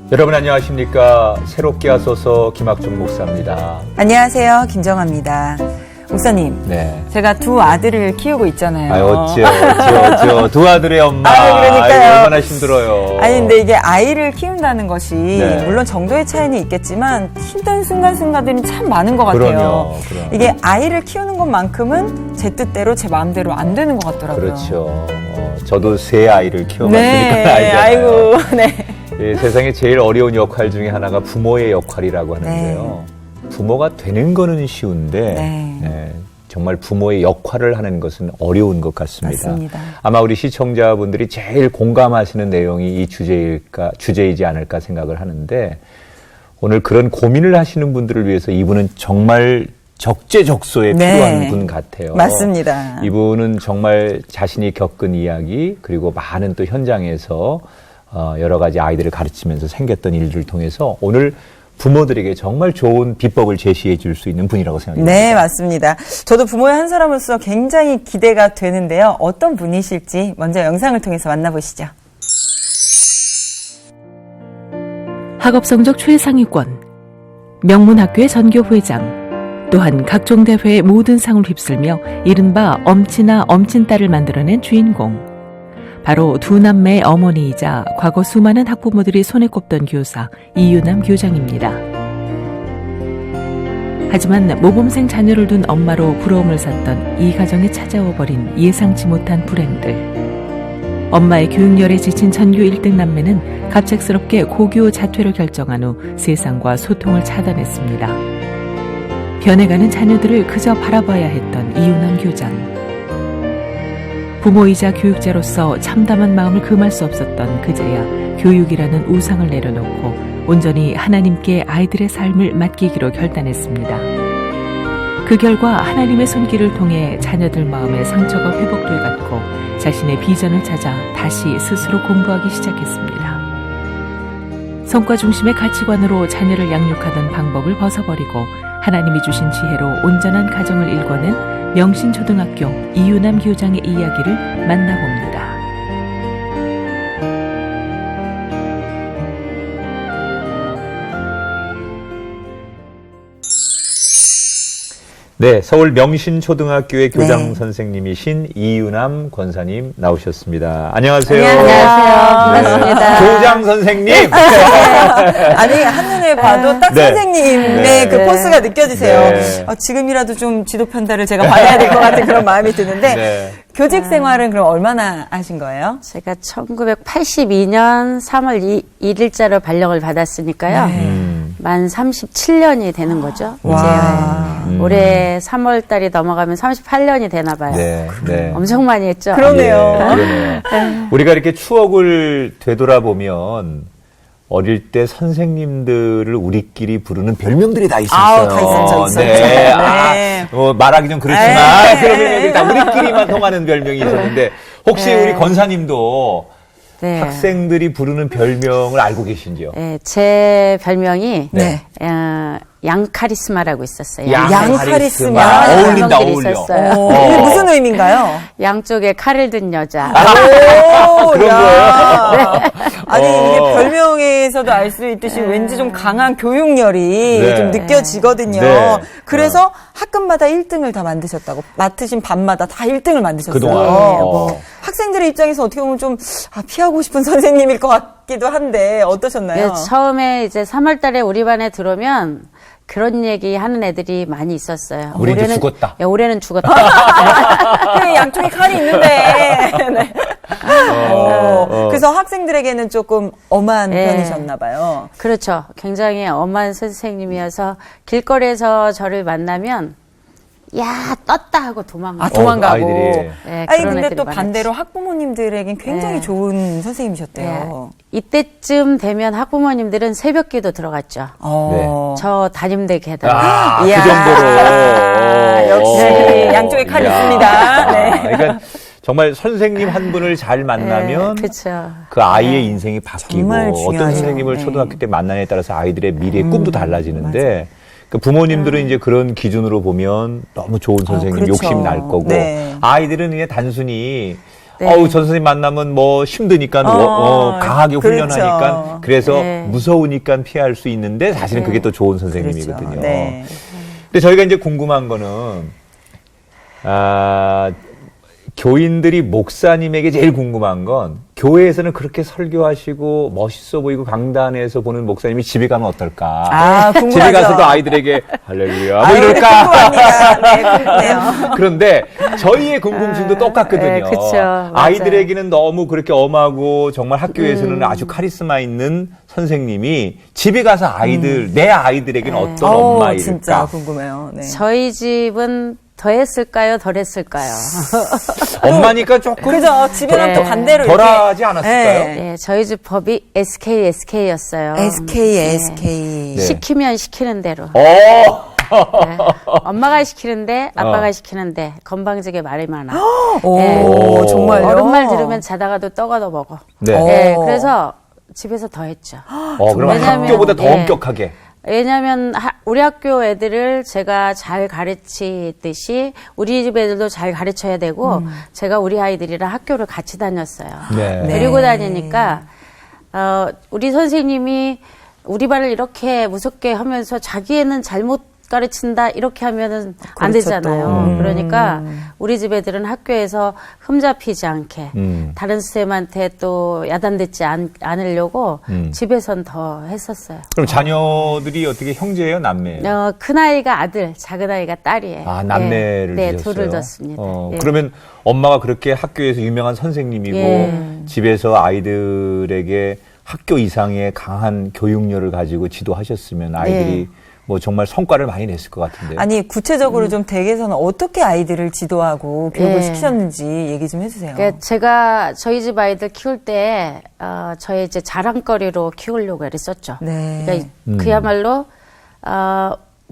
여러분 안녕하십니까. 새롭게 하소서 김학중 목사입니다. 안녕하세요. 김정아입니다. 목사님, 네. 제가 두 아들을 키우고 있잖아요. 어찌요. 두 아들의 엄마. 그러니까요. 얼마나 힘들어요. 아니, 근데 이게 아이를 키운다는 것이 네. 물론 정도의 차이는 있겠지만 힘든 순간순간들이 참 많은 것 같아요. 그럼요. 이게 아이를 키우는 것만큼은 제 뜻대로 제 마음대로 안 되는 것 같더라고요. 그렇죠. 저도 세 아이를 키워봤으니까 네, 알잖아요. 아이고, 네. 세상에 제일 어려운 역할 중에 하나가 부모의 역할이라고 하는데요. 부모가 되는 거는 쉬운데 정말 부모의 역할을 하는 것은 어려운 것 같습니다. 맞습니다. 아마 우리 시청자분들이 제일 공감하시는 내용이 이 주제이지 않을까 생각을 하는데, 오늘 그런 고민을 하시는 분들을 위해서 이분은 정말 적재적소에 필요한 분 같아요. 맞습니다. 이분은 정말 자신이 겪은 이야기, 그리고 많은 또 현장에서 여러 가지 아이들을 가르치면서 생겼던 일들을 통해서 오늘 부모들에게 정말 좋은 비법을 제시해 줄 수 있는 분이라고 생각합니다. 네, 맞습니다. 저도 부모의 한 사람으로서 굉장히 기대가 되는데요. 어떤 분이실지 먼저 영상을 통해서 만나보시죠. 학업 성적 최상위권, 명문학교의 전교부회장, 또한 각종 대회의 모든 상을 휩쓸며 이른바 엄친아 엄친딸을 만들어낸 주인공. 바로 두 남매의 어머니이자 과거 수많은 학부모들이 손에 꼽던 교사 이유남 교장입니다. 하지만 모범생 자녀를 둔 엄마로 부러움을 샀던 이 가정에 찾아와 버린 예상치 못한 불행들. 엄마의 교육열에 지친 전교 1등 남매는 갑작스럽게 고교 자퇴를 결정한 후 세상과 소통을 차단했습니다. 변해가는 자녀들을 그저 바라봐야 했던 이유남 교장. 부모이자 교육자로서 참담한 마음을 금할 수 없었던 그제야 교육이라는 우상을 내려놓고 온전히 하나님께 아이들의 삶을 맡기기로 결단했습니다. 그 결과 하나님의 손길을 통해 자녀들 마음의 상처가 회복돼갔고 자신의 비전을 찾아 다시 스스로 공부하기 시작했습니다. 성과 중심의 가치관으로 자녀를 양육하던 방법을 벗어버리고 하나님이 주신 지혜로 온전한 가정을 일궈낸 명신초등학교 이유남 교장의 이야기를 만나봅니다. 네, 서울 명신초등학교의 교장 선생님이신 이유남 권사님 나오셨습니다. 안녕하세요. 안녕하세요. 반갑습니다. 교장 선생님. 아니, 한눈에 봐도 딱 선생님의 그 포스가 느껴지세요. 지금이라도 좀 지도 편달을 제가 받아야 될 것 같은 그런 마음이 드는데 교직 생활은 그럼 얼마나 하신 거예요? 제가 1982년 3월 1일자로 발령을 받았으니까요. 만 37년이 되는 거죠. 이제 올해 3월 달이 넘어가면 38년이 되나 봐요. 엄청 많이 했죠. 그러네요. 우리가 이렇게 추억을 되돌아보면 어릴 때 선생님들을 우리끼리 부르는 별명들이 다 있었어요. 다 있었죠. 말하기 좀 그렇지만 그런 별명들이 다 우리끼리만 통하는 별명이 있었는데 혹시 우리 권사님도 학생들이 부르는 별명을 알고 계신지요? 네, 제 별명이 양카리스마라고 있었어요. 양카리스마. 어울린다, 어울려. 이게 무슨 의미인가요? 양쪽에 칼을 든 여자. 그런 거예요? 아니, 이게 별명에서도 알 수 있듯이 왠지 좀 강한 교육열이 좀 느껴지거든요. 그래서 학급마다 1등을 다 만드셨다고. 맡으신 반마다 다 1등을 만드셨어요. 그동안. 학생들의 입장에서 어떻게 보면 좀 피하고 싶은 선생님일 것 같기도 한데 어떠셨나요? 처음에 이제 3월 달에 우리 반에 들어오면 그런 얘기 하는 애들이 많이 있었어요. 우리는 죽었다. 올해는 죽었다. 양쪽에 칼이 있는데. 그래서 학생들에게는 조금 엄한 편이셨나 봐요. 그렇죠. 굉장히 엄한 선생님이어서 길거리에서 저를 만나면 야, 떴다 하고 도망가고. 도망가고. 아니, 근데 또 많았죠. 반대로 학부모님들에겐 굉장히 좋은 선생님이셨대요. 이때쯤 되면 학부모님들은 새벽기도 들어갔죠. 저 담임대 계단. 그 정도로. 역시 양쪽에 칼이 있습니다. 그러니까 정말 선생님 한 분을 잘 만나면 그 아이의 인생이 바뀌고 어떤 선생님을 초등학교 때 만나냐에 따라서 아이들의 미래의 꿈도 달라지는데 그 부모님들은 이제 그런 기준으로 보면 너무 좋은 선생님 욕심 날 거고 아이들은 그냥 단순히 네. 전 선생님 만나면 뭐 힘드니까 강하게 그렇죠. 훈련하니까 그래서 네. 무서우니까 피할 수 있는데 사실은 네. 그게 또 좋은 선생님이거든요. 그렇죠. 네. 근데 저희가 이제 궁금한 거는 교인들이 목사님에게 제일 궁금한 건 교회에서는 그렇게 설교하시고 멋있어 보이고 강단에서 보는 목사님이 집에 가면 어떨까? 궁금하죠. 집에 가서도 아이들에게 할렐루야 뭐 아유, 이럴까? 궁금합니다. 네, 궁금해요. 그런데 저희의 궁금증도 똑같거든요. 네, 그쵸. 맞아요. 아이들에게는 너무 그렇게 엄하고 정말 학교에서는 아주 카리스마 있는 선생님이 집에 가서 내 아이들에게는 어떤 엄마일까? 진짜 궁금해요. 네. 저희 집은 더 했을까요? 덜 했을까요? 엄마니까 조금 그죠. 집에는 네. 또 반대로 덜하지 않았을까요? 네. 네, 저희 집 법이 SK였어요. SK. 네. 시키면 시키는 대로. 네. 엄마가 시키는데 아빠가 시키는데 건방지게 말이 많아. 오, 네. 정말요? 어른 말 들으면 자다가도 떡어도 먹어. 네. 네, 그래서 집에서 더 했죠. 그럼 왜냐면, 학교보다 더 예. 엄격하게. 왜냐하면 우리 학교 애들을 제가 잘 가르치듯이 우리 집 애들도 잘 가르쳐야 되고 제가 우리 아이들이랑 학교를 같이 다녔어요. 네. 데리고 다니니까 우리 선생님이 우리 반을 이렇게 무섭게 하면서 자기 애는 잘못 가르친다 이렇게 하면은 안 그렇죠, 되잖아요. 그러니까 우리 집 애들은 학교에서 흠잡히지 않게 다른 쌤한테 또 야단듣지 않으려고 집에선 더 했었어요. 그럼 자녀들이 어떻게 형제예요, 남매예요? 큰 아이가 아들, 작은 아이가 딸이에요. 남매를 네, 두셨어요? 둘을 뒀습니다. 예. 그러면 엄마가 그렇게 학교에서 유명한 선생님이고 예. 집에서 아이들에게 학교 이상의 강한 교육열을 가지고 지도하셨으면 아이들이 뭐 정말 성과를 많이 냈을 것 같은데요. 아니 구체적으로 좀 댁에서는 어떻게 아이들을 지도하고 교육을 예. 시키셨는지 얘기 좀 해주세요. 그러니까 제가 저희 집 아이들 키울 때 저의 이제 자랑거리로 키우려고 했었죠. 네. 그러니까 그야말로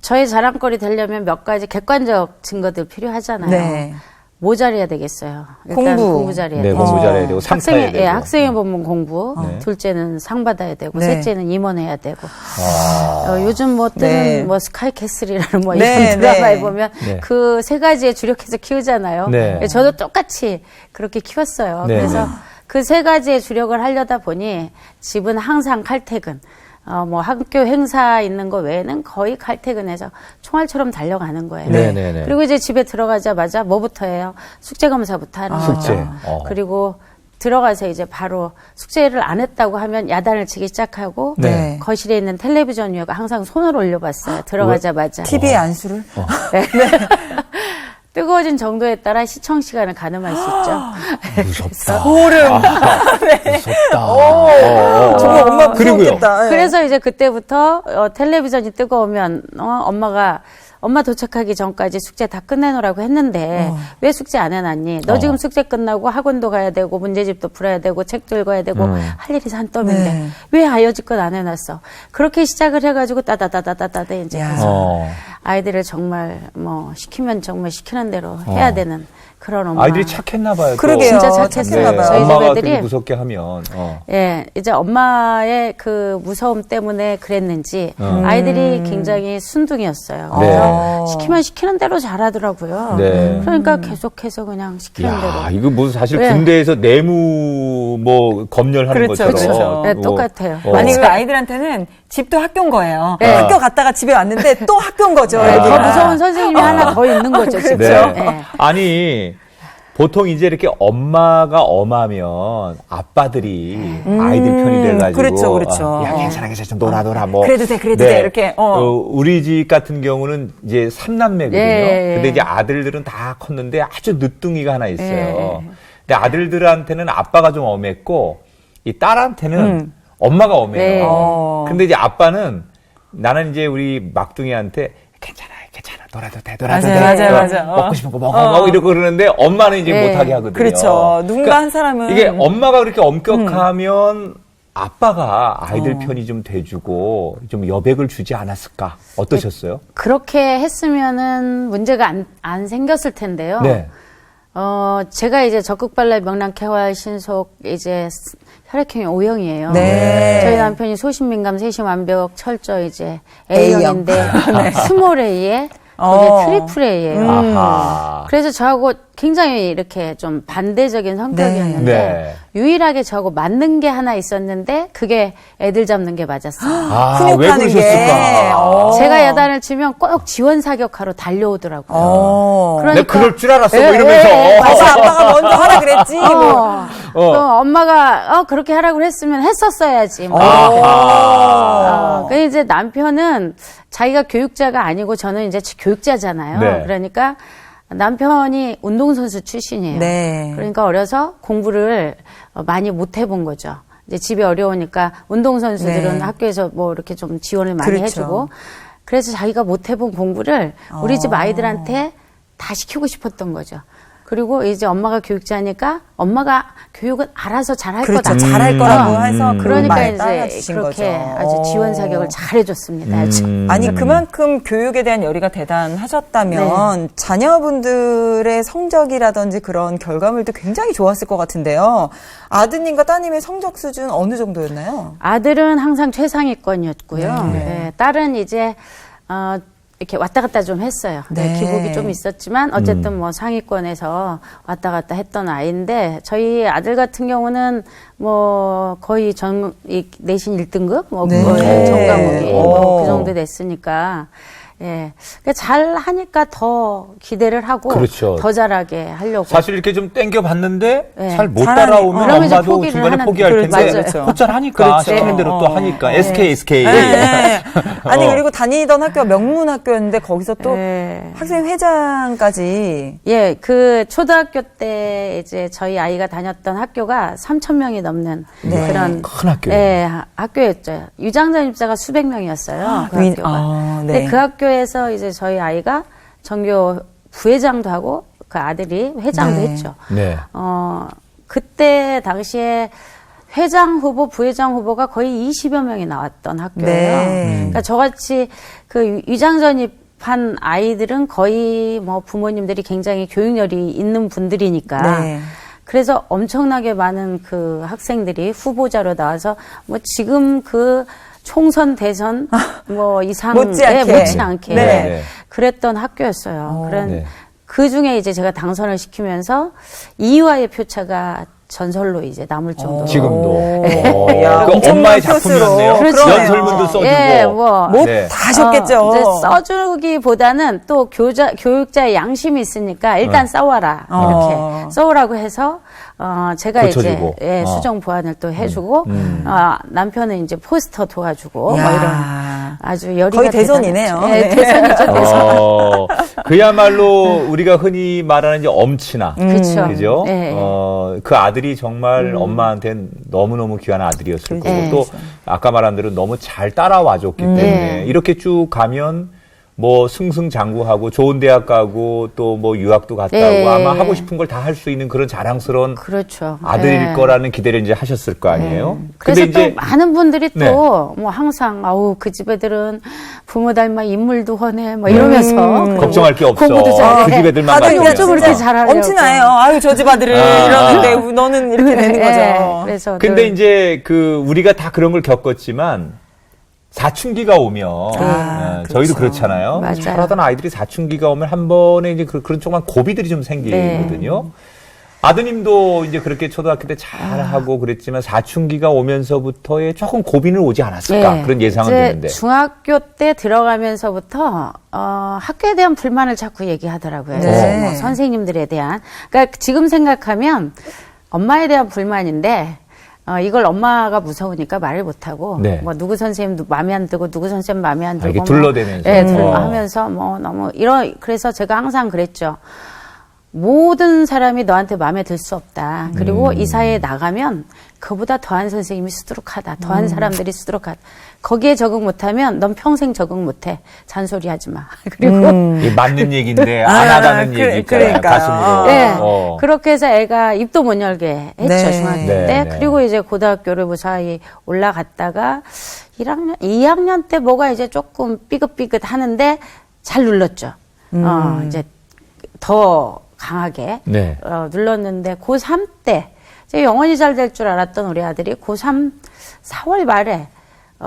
저의 자랑거리 되려면 몇 가지 객관적 증거들 필요하잖아요. 네. 뭐 잘해야 되겠어요? 일단 공부 잘해야 네, 되고. 공부 잘해야 되고 상 타야 되고. 학생의 본문 공부. 네. 둘째는 상 받아야 되고. 네. 셋째는 임원해야 되고. 요즘 뭐 뜨는 네. 뭐 스카이캐슬이라는 뭐 네, 이런 드라마에 네. 보면 네. 그 세 가지에 주력해서 키우잖아요. 네. 저도 똑같이 그렇게 키웠어요. 네, 그래서 네. 그 세 가지에 주력을 하려다 보니 집은 항상 칼퇴근. 뭐 학교 행사 있는 거 외에는 거의 칼퇴근해서 총알처럼 달려가는 거예요. 네, 네, 네. 그리고 이제 집에 들어가자마자 뭐부터 해요? 숙제 검사부터 하는 거죠. 숙제. 그리고 들어가서 이제 바로 숙제를 안 했다고 하면 야단을 치기 시작하고 네. 거실에 있는 텔레비전 위에 항상 손을 올려봤어요. 들어가자마자. TV의 안수를? 뜨거워진 정도에 따라 시청 시간을 가늠할 수 있죠. 무섭다. 소름. 무섭다. 정말 엄마 그리고요. 무섭겠다. 네. 그래서 이제 그때부터 텔레비전이 뜨거우면 엄마가 엄마 도착하기 전까지 숙제 다 끝내놓으라고 했는데 왜 숙제 안 해놨니? 너 지금 숙제 끝나고 학원도 가야 되고 문제집도 풀어야 되고 책도 읽어야 되고 할 일이 산더미인데 네. 왜 아여지껏 안 해놨어? 그렇게 시작을 해가지고 따다다다다다다 이제 야. 해서 아이들을 정말 뭐 시키면 정말 시키는 대로 해야 되는 그런 엄마. 아이들이 착했나 봐요. 또. 그러게요. 진짜 착했어요. 착했나 봐요. 저희 집 엄마가 애들이 되게 무섭게 하면. 예, 이제 엄마의 그 무서움 때문에 그랬는지 아이들이 굉장히 순둥이였어요. 네. 그래서 시키면 시키는 대로 잘하더라고요. 네. 그러니까 계속해서 그냥 시키는 야, 대로. 이거 뭐 사실 네. 군대에서 내무 뭐 검열하는 그렇죠, 것처럼. 그렇죠. 네, 똑같아요. 아니 그 아이들한테는 집도 학교인 거예요. 네. 학교 갔다가 집에 왔는데 또 학교인 거죠. 더 애기가. 무서운 선생님이 하나 더 있는 거죠, 지금. 네. 예. 아니 보통 이제 이렇게 엄마가 엄하면 아빠들이 아이들 편이 돼가지고 그렇죠, 그렇죠. 야 괜찮아 좀 놀아 뭐 그래도 돼 이렇게 우리 집 같은 경우는 이제 3남매거든요. 예. 근데 이제 아들들은 다 컸는데 아주 늦둥이가 하나 있어요. 예. 근데 아들들한테는 아빠가 좀 엄했고 이 딸한테는 엄마가 엄해요. 네. 근데 이제 아빠는 나는 이제 우리 막둥이한테 괜찮아 놀아도 돼 맞아요. 먹고 싶은 거 먹어 이러고 그러는데 엄마는 이제 네. 못하게 하거든요. 그렇죠. 누군가 한 사람은 이게 엄마가 그렇게 엄격하면 아빠가 아이들 편이 좀 돼주고 좀 여백을 주지 않았을까? 어떠셨어요? 그렇게 했으면은 문제가 안 생겼을 텐데요. 네. 제가 이제 적극발랄 명랑쾌활 신속 이제 혈액형이 O형이에요. 네. 저희 남편이 소신민감, 세심완벽, 철저 이제 A형인데 스몰 A에 그게 트리플 A예요. 아하. 그래서 저하고 굉장히 이렇게 좀 반대적인 성격이었는데 네. 유일하게 저하고 맞는 게 하나 있었는데 그게 애들 잡는 게 맞았어요. 아, 왜 훈육하는 게. 그러셨을까? 제가 야단을 치면 꼭 지원 사격하러 달려오더라고요. 내가 그럴 줄 알았어, 뭐 예, 이러면서. 예, 맞아, 아빠가 먼저 하라 그랬지. 뭐. 엄마가 그렇게 하라고 했으면 했었어야지. 뭐. 그 이제 남편은 자기가 교육자가 아니고 저는 이제 교육자잖아요. 네. 그러니까 남편이 운동선수 출신이에요. 네. 그러니까 어려서 공부를 많이 못 해본 거죠. 이제 집이 어려우니까 운동선수들은 네. 학교에서 뭐 이렇게 좀 지원을 많이 그렇죠. 해주고 그래서 자기가 못 해본 공부를 우리 집 아이들한테 다 시키고 싶었던 거죠. 그리고 이제 엄마가 교육자니까 엄마가 교육은 알아서 잘할 그렇죠. 거다. 잘할 거라고 해서 그 그러니까 말 이제 따라주신 그렇게 거죠. 아주 지원 사격을 잘 해줬습니다. 아주. 아니 그만큼 교육에 대한 열의가 대단하셨다면 네. 자녀분들의 성적이라든지 그런 결과물도 굉장히 좋았을 것 같은데요. 아드님과 따님의 성적 수준 어느 정도였나요? 아들은 항상 최상위권이었고요. 네, 딸은 이제 이렇게 왔다 갔다 좀 했어요. 네. 기복이 좀 있었지만 어쨌든 뭐 상위권에서 왔다 갔다 했던 아이인데 저희 아들 같은 경우는 뭐 거의 내신 1등급 뭐 네. 그거에 전 과목이 오. 그 정도 됐으니까 예. 그러니까 잘 하니까 더 기대를 하고 그렇죠. 더 잘하게 하려고. 사실 이렇게 좀 땡겨봤는데 네. 잘 못 잘하네. 따라오면 그러면 이제 엄마도 포기를 중간에 하는- 포기할 그렇죠. 텐데 맞아요. 곧잘 하니까 그렇죠. 시키는 대로 또 하니까 SK 네. 아니 그리고 다니던 학교가 명문 학교였는데 거기서 또 예. 학생 회장까지 예, 그 초등학교 때 이제 저희 아이가 다녔던 학교가 3,000명이 넘는 네. 그런 큰 학교예요. 예, 학교였죠. 유장전 입자가 수백 명이었어요. 그 학교가. 네. 근데 그 학교에서 이제 저희 아이가 전교 부회장도 하고 그 아들이 회장도 네. 했죠. 네. 그때 당시에 회장 후보, 부회장 후보가 거의 20여 명이 나왔던 학교예요. 네. 그러니까 저같이 그 위장 전입한 아이들은 거의 뭐 부모님들이 굉장히 교육열이 있는 분들이니까. 네. 그래서 엄청나게 많은 그 학생들이 후보자로 나와서 뭐 지금 그 총선 대선 뭐 이상 못지않게 네. 네. 그랬던 학교였어요. 그런 네. 그 중에 이제 제가 당선을 시키면서 이화의 표차가 전설로 이제 남을 정도로. 지금도. 야, 그 엄청난 엄마의 표수로. 작품이었네요. 그렇죠. 연설문도 써주고. 예, 뭐. 못 네. 다 하셨겠죠. 이제 써주기보다는 또 교육자의 양심이 있으니까 일단 써와라. 이렇게 써오라고 해서, 제가 고쳐주고. 이제, 수정 보완을 또 해주고, 남편은 이제 포스터 도와주고, 뭐 야. 이런 아주 열의가 거의 대선이네요. 대단했죠. 예, 네. 대선이죠, 대선. 그야말로 우리가 흔히 말하는 이제 엄친아. 그쵸. 그죠? 예, 예. 그 아들이 정말 엄마한테는 너무너무 귀한 아들이었을 거고 예. 또 아까 말한 대로 너무 잘 따라와 줬기 때문에 이렇게 쭉 가면 뭐 승승장구하고 좋은 대학 가고 또 뭐 유학도 갔다 오고 예. 아마 하고 싶은 걸 다 할 수 있는 그런 자랑스러운 그렇죠. 아들일 예. 거라는 기대를 이제 하셨을 거 아니에요? 그래서 또 많은 분들이 네. 또 뭐 항상 아우 그 집 애들은 부모 닮아 인물도 훤해 뭐 이러면서 걱정할 게 없어. 공부도 잘해. 그 집 애들만 다들 맞으면. 좀 이렇게 잘하려고. 엄친아예요. 아유 저 집 아들을 이러는데 너는 이렇게 되는 거죠. 예, 그래서 근데 늘 이제 그 우리가 다 그런 걸 겪었지만 사춘기가 오면 그렇죠. 저희도 그렇잖아요. 맞아요. 잘하던 아이들이 사춘기가 오면 한 번에 이제 그런 조그만 고비들이 좀 생기거든요. 아드님도 이제 그렇게 초등학교 때 잘하고 그랬지만 사춘기가 오면서부터의 조금 고비는 오지 않았을까 예. 그런 예상은 이제 드는데. 중학교 때 들어가면서부터 학교에 대한 불만을 자꾸 얘기하더라고요. 네. 뭐 선생님들에 대한. 그러니까 지금 생각하면 엄마에 대한 불만인데 이걸 엄마가 무서우니까 말을 못하고 네. 뭐 누구 선생님 마음에 안 들고 누구 선생님 마음에 안 들고 이게 뭐, 둘러대면서. 예, 하면서 뭐 너무 그래서 제가 항상 그랬죠. 모든 사람이 너한테 마음에 들 수 없다. 그리고 이 사회에 나가면 그보다 더한 선생님이 수두룩하다. 더한 사람들이 수두룩하다. 거기에 적응 못하면 넌 평생 적응 못해. 잔소리하지 마. 그리고 이게 맞는 얘기인데 안 하다는 얘기 있잖아요. 그러니까요. 가슴으로. 네. 어. 그렇게 해서 애가 입도 못 열게 했죠, 네. 중학교 네, 때. 네. 그리고 이제 고등학교를 무사히 올라갔다가 2학년 때 뭐가 이제 조금 삐긋삐긋 하는데 잘 눌렀죠. 이제 더 강하게 네. 눌렀는데 고3 때 이제 영원히 잘 될 줄 알았던 우리 아들이 고3 4월 말에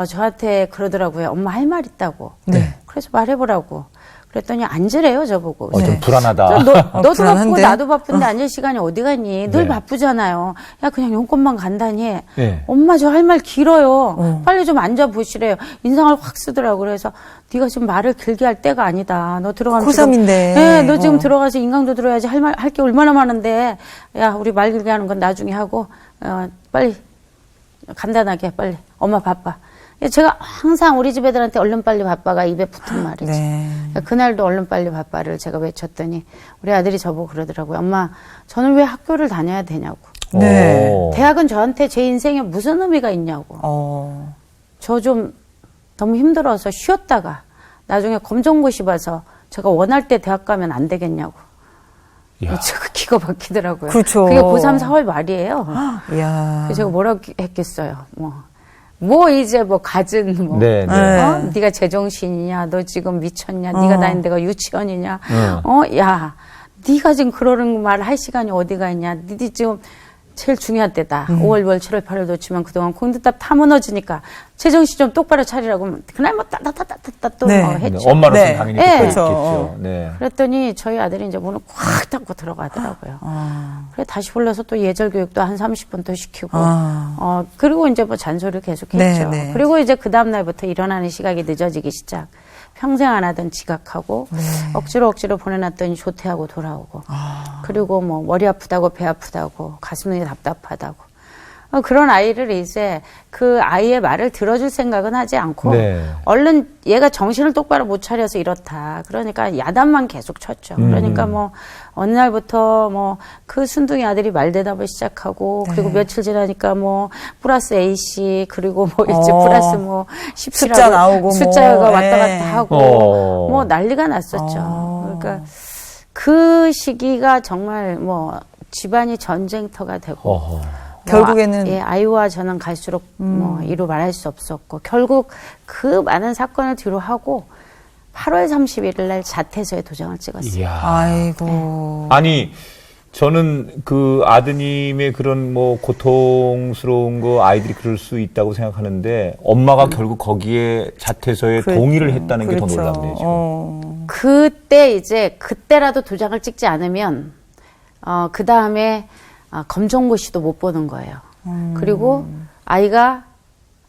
저한테 그러더라고요. 엄마 할 말 있다고. 네. 그래서 말해보라고. 그랬더니 앉으래요, 저보고. 좀 불안하다. 너도 불안한데? 바쁘고 나도 바쁜데 앉을 시간이 어디 갔니? 늘 네. 바쁘잖아요. 야, 그냥 용건만 간다니. 네. 엄마 저 할 말 길어요. 빨리 좀 앉아보시래요. 인상을 확 쓰더라고. 그래서 네가 지금 말을 길게 할 때가 아니다. 너 들어가면 고3인데. 네, 너 지금 들어가서 인강도 들어야지. 할 게 얼마나 많은데. 야, 우리 말 길게 하는 건 나중에 하고 빨리 간단하게 빨리. 엄마 바빠. 제가 항상 우리 집 애들한테 얼른 빨리 바빠가 입에 붙은 말이지. 네. 그날도 얼른 빨리 바빠를 제가 외쳤더니 우리 아들이 저보고 그러더라고요. 엄마, 저는 왜 학교를 다녀야 되냐고. 네. 대학은 저한테 제 인생에 무슨 의미가 있냐고. 저 좀 너무 힘들어서 쉬었다가 나중에 검정고시 봐서 제가 원할 때 대학 가면 안 되겠냐고. 제가 기가 막히더라고요. 그렇죠. 그게 고3 4월 말이에요. 이야. 그래서 제가 뭐라고 했겠어요. 뭐 이제 뭐 갖은 뭐 네, 네. 네가 제정신이냐, 너 지금 미쳤냐, 네가 다닌 데가 유치원이냐, 야, 네가 지금 그러는 말 할 시간이 어디가 있냐, 니네 지금 제일 중요한 때다. 5월, 6월, 7월, 8월 놓치면 그동안 공깃밥 다 무너지니까 제정신 좀 똑바로 차리라고 그날 뭐 따따따따따 또 네. 했죠. 엄마로서는 네. 당연히 네. 그렇겠죠. 네. 그랬더니 저희 아들이 이제 문을 꽉 닫고 들어가더라고요. 그래 다시 불러서 또 예절 교육도 한 30분 또 시키고, 그리고 이제 뭐 잔소리를 계속했죠. 네, 네. 그리고 이제 그 다음 날부터 일어나는 시각이 늦어지기 시작. 평생 안 하던 지각하고 억지로 보내놨더니 조퇴하고 돌아오고, 그리고 뭐 머리 아프다고 배 아프다고 가슴이 답답하다고. 그런 아이를 이제 그 아이의 말을 들어줄 생각은 하지 않고 네. 얼른 얘가 정신을 똑바로 못 차려서 이렇다. 그러니까 야단만 계속 쳤죠. 그러니까 뭐 어느 날부터 뭐 그 순둥이 아들이 말대답을 시작하고, 그리고 며칠 지나니까 뭐 플러스 AC, 그리고 뭐 이제 플러스 뭐 17하고 숫자 나오고 숫자가 뭐. 왔다 네. 갔다 하고 뭐 난리가 났었죠. 그러니까 그 시기가 정말 뭐 집안이 전쟁터가 되고, 결국에는 예, 아이와 저는 갈수록 뭐 이루 말할 수 없었고, 결국 그 많은 사건을 뒤로 하고 8월 31일 날 자퇴서에 도장을 찍었어요. 이야. 아이고. 아니, 저는 그 아드님의 그런 뭐 고통스러운 거 아이들이 그럴 수 있다고 생각하는데, 엄마가 결국 거기에 자퇴서에 동의를 했다는 게 더 그렇죠. 놀랍네요. 지금. 그때 이제 그때라도 도장을 찍지 않으면 그 다음에 검정고시도 못 보는 거예요. 그리고 아이가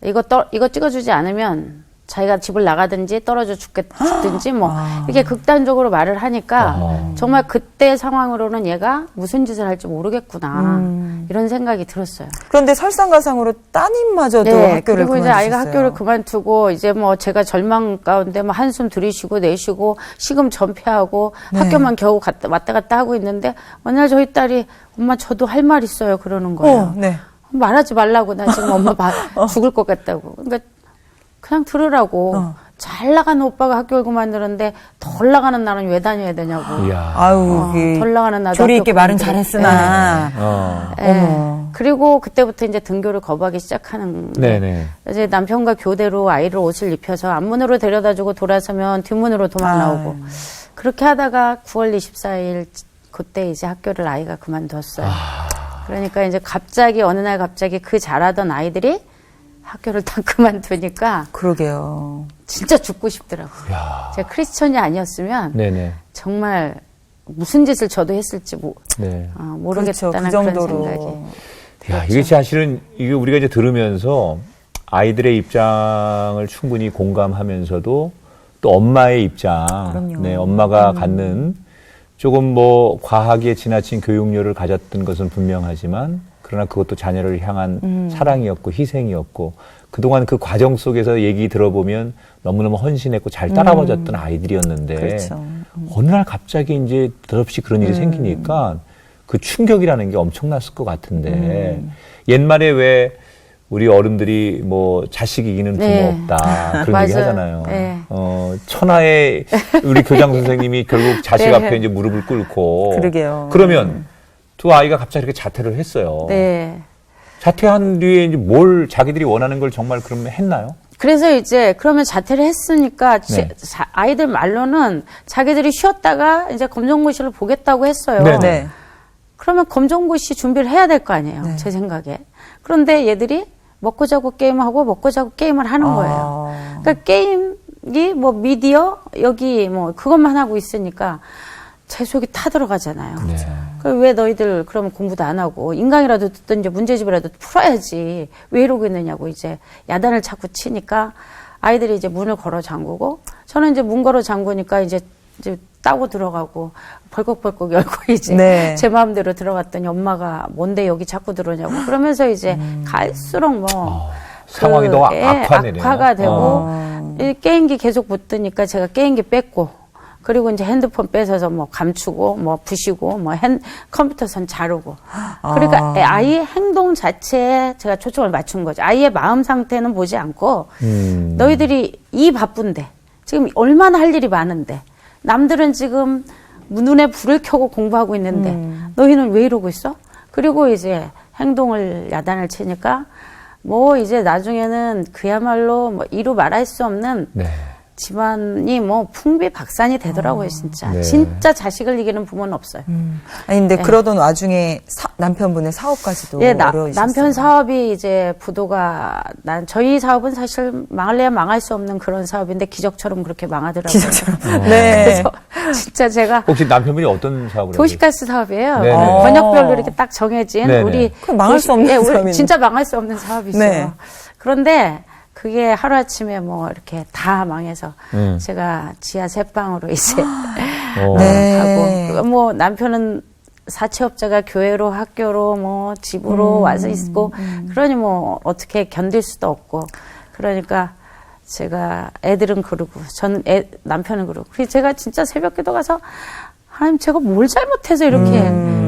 이거 찍어주지 않으면 자기가 집을 나가든지 떨어져 죽든지 뭐 이렇게 극단적으로 말을 하니까 정말 그때 상황으로는 얘가 무슨 짓을 할지 모르겠구나 이런 생각이 들었어요. 그런데 설상가상으로 따님마저도 네, 학교를 그리고 이제 그만두셨어요. 아이가 학교를 그만두고 이제 뭐 제가 절망 가운데 뭐 한숨 들이쉬고 내쉬고 시금 전폐하고 학교만 겨우 왔다 갔다 하고 있는데 어느 날 저희 딸이 엄마 저도 할 말 있어요 그러는 거예요. 네. 말하지 말라고 나 지금 엄마 죽을 것 같다고. 그러니까 그냥 들으라고. 잘 나가는 오빠가 학교를 그만두는데 덜 나가는 나는 왜 다녀야 되냐고. 이야. 아유, 덜 나가는 나도 조리 학교 있게 말은 그만두고. 잘했으나. 예. 그리고 그때부터 이제 등교를 거부하기 시작하는. 네네. 이제 남편과 교대로 아이를 옷을 입혀서 앞문으로 데려다주고 돌아서면 뒷문으로 도망 나오고. 그렇게 하다가 9월 24일 그때 이제 학교를 아이가 그만뒀어요. 그러니까 이제 갑자기 어느 날 갑자기 그 잘하던 아이들이 학교를 다 그만두니까 그러게요. 진짜 죽고 싶더라고요. 야. 제가 크리스천이 아니었으면 네네. 정말 무슨 짓을 저도 했을지 네. 모르겠다는 그렇죠. 그 그런 정도로. 생각이. 야, 이게 사실은 이게 우리가 이제 들으면서 아이들의 입장을 충분히 공감하면서도 또 엄마의 입장, 그럼요. 네, 엄마가 갖는 조금 뭐 과하게 지나친 교육료를 가졌던 것은 분명하지만, 그러나 그것도 자녀를 향한 사랑이었고 희생이었고, 그동안 그 과정 속에서 얘기 들어보면 너무너무 헌신했고 잘 따라와줬던 아이들이었는데, 그렇죠. 어느 날 갑자기 이제 덧없이 그런 일이 생기니까 그 충격이라는 게 엄청났을 것 같은데, 옛말에 왜 우리 어른들이 뭐 자식 이기는 부모 네. 없다 그런 얘기 맞아요. 하잖아요. 네. 천하의 우리 교장 선생님이 결국 자식 네. 앞에 이제 무릎을 꿇고. 그러게요. 그러면 두 아이가 갑자기 이렇게 자퇴를 했어요. 네. 자퇴한 뒤에 이제 뭘 자기들이 원하는 걸 정말 그러면 했나요? 그래서 이제 그러면 자퇴를 했으니까 네. 아이들 말로는 자기들이 쉬었다가 이제 검정고시를 보겠다고 했어요. 네네. 네. 그러면 검정고시 준비를 해야 될 거 아니에요. 네. 제 생각에. 그런데 얘들이 먹고 자고 게임하고 먹고 자고 게임을 하는 거예요. 그러니까 게임 뭐 미디어 여기 뭐 그것만 하고 있으니까 제 속이 타들어가잖아요. 네. 왜 너희들 그러면 공부도 안 하고 인강이라도 듣든지 문제집이라도 풀어야지 왜 이러고 있느냐고 이제 야단을 자꾸 치니까 아이들이 이제 문을 걸어 잠그고 저는 이제 문 걸어 잠그니까 이제 따고 들어가고 벌컥벌컥 열고 이제 네. 제 마음대로 들어갔더니 엄마가 뭔데 여기 자꾸 들어오냐고 그러면서 이제 갈수록 뭐 상황이 너무 악화되네요. 악화가 되고 이 게임기 계속 붙으니까 제가 게임기 뺐고 그리고 이제 핸드폰 뺏어서 뭐 감추고 뭐 부시고 뭐 컴퓨터 선 자르고 그러니까 아이의 행동 자체에 제가 초점을 맞춘 거죠. 아이의 마음 상태는 보지 않고 너희들이 이 바쁜데 지금 얼마나 할 일이 많은데 남들은 지금 눈에 불을 켜고 공부하고 있는데 너희는 왜 이러고 있어? 그리고 이제 행동을 야단을 치니까 뭐 이제 나중에는 그야말로 뭐 이루 말할 수 없는 네. 집안이 뭐 풍비박산이 되더라고요, 진짜. 네. 진짜 자식을 이기는 부모는 없어요. 아니 근데 그러던 와중에 남편분의 사업까지도 예, 어려우셨어요. 남편 사업이 이제 부도가 저희 사업은 사실 망할래야 망할 수 없는 그런 사업인데 기적처럼 그렇게 망하더라고요. 기적처럼. 네. 그래서 진짜 제가 혹시 남편분이 어떤 사업을 도시가스 사업이에요. 네네. 번역별로 이렇게 딱 정해진 네네. 우리 그럼 망할 수 없는 우리 사업이네. 진짜 망할 수 없는 사업이죠. 네. 그런데 그게 하루아침에 뭐 이렇게 다 망해서 제가 지하 셋방으로 이제 네. 하고 뭐 남편은 사채업자가 교회로 학교로 뭐 집으로 와서 있고 그러니 뭐 어떻게 견딜 수도 없고 그러니까 제가 애들은 그러고 저는 남편은 그러고 그래서 제가 진짜 새벽기도 가서 하나님 제가 뭘 잘못해서 이렇게